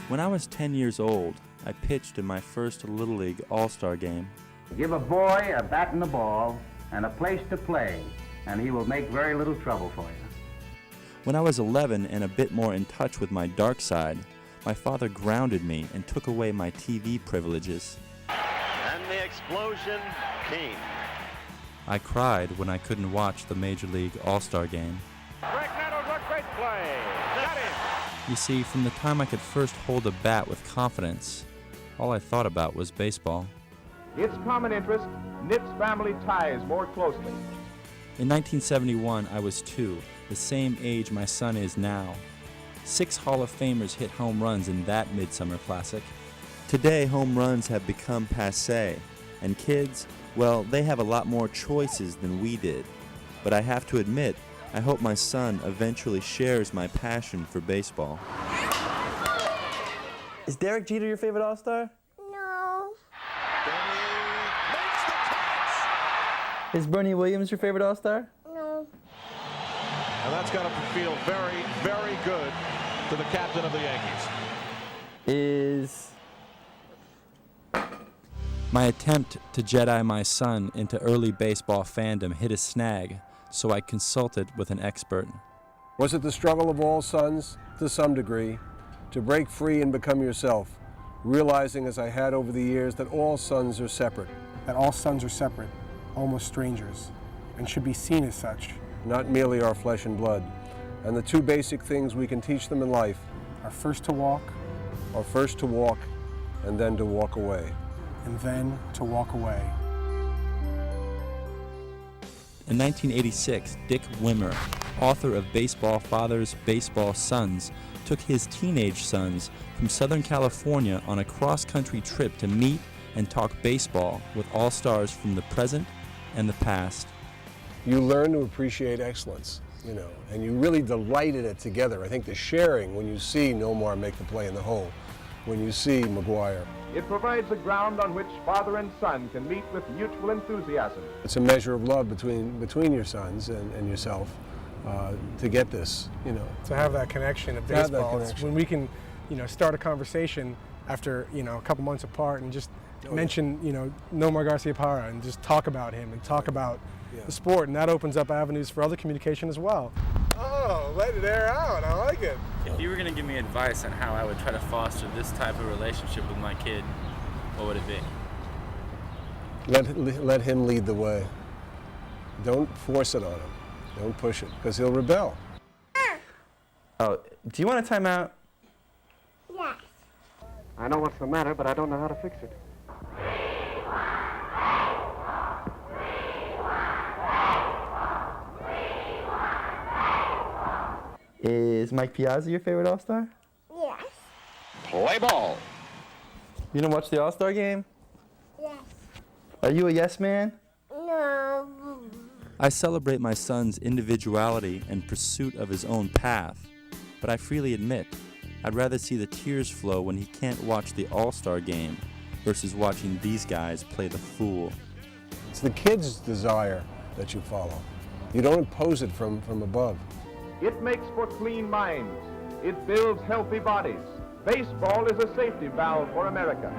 When I was 10 years old, I pitched in my first Little League All-Star game. Give a boy a bat and a ball and a place to play, and he will make very little trouble for you. When I was 11 and a bit more in touch with my dark side, my father grounded me and took away my TV privileges. And the explosion came. I cried when I couldn't watch the Major League All-Star game. Greg Nettles, a great play. Got him. You see, from the time I could first hold a bat with confidence, all I thought about was baseball. Its common interest knits family ties more closely. In 1971, I was 2, the same age my son is now. 6 Hall of Famers hit home runs in that Midsummer Classic. Today, home runs have become passé, and kids, well, they have a lot more choices than we did. But I have to admit, I hope my son eventually shares my passion for baseball. Is Derek Jeter your favorite All-Star? No. Makes the catch. Is Bernie Williams your favorite All-Star? No. And that's got to feel very, very good to the captain of the Yankees. Is... My attempt to Jedi my son into early baseball fandom hit a snag, so I consulted with an expert. Was it the struggle of all sons, to some degree, to break free and become yourself, realizing as I had over the years that all sons are separate? That all sons are separate, almost strangers, and should be seen as such. Not merely our flesh and blood. And the 2 basic things we can teach them in life Are first to walk, are first to walk and then to walk away. and then to walk away. In 1986, Dick Wimmer, author of Baseball Fathers, Baseball Sons, took his teenage sons from Southern California on a cross-country trip to meet and talk baseball with all-stars from the present and the past. You learn to appreciate excellence, and you really delight in it together. I think the sharing, when you see Nomar make the play in the hole, when you see McGuire. It provides a ground on which father and son can meet with mutual enthusiasm. It's a measure of love between your sons and yourself to get this, To have that connection of To have that baseball, it's connection. when we can, start a conversation after, a couple months apart and just mention, Nomar Garcia-Parra and just talk about him and talk about the sport, and that opens up avenues for other communication as well. Oh, let it air out. I like it. If you were going to give me advice on how I would try to foster this type of relationship with my kid, what would it be? Let him lead the way. Don't force it on him. Don't push it, because he'll rebel. Oh, do you want a timeout? Yes. I know what's the matter, but I don't know how to fix it. Is Mike Piazza your favorite All-Star? Yes. Play ball. You don't watch the All-Star game? Yes. Are you a yes man? No. I celebrate my son's individuality and pursuit of his own path, but I freely admit, I'd rather see the tears flow when he can't watch the All-Star game versus watching these guys play the fool. It's the kid's desire that you follow. You don't impose it from above. It makes for clean minds. It builds healthy bodies. Baseball is a safety valve for America.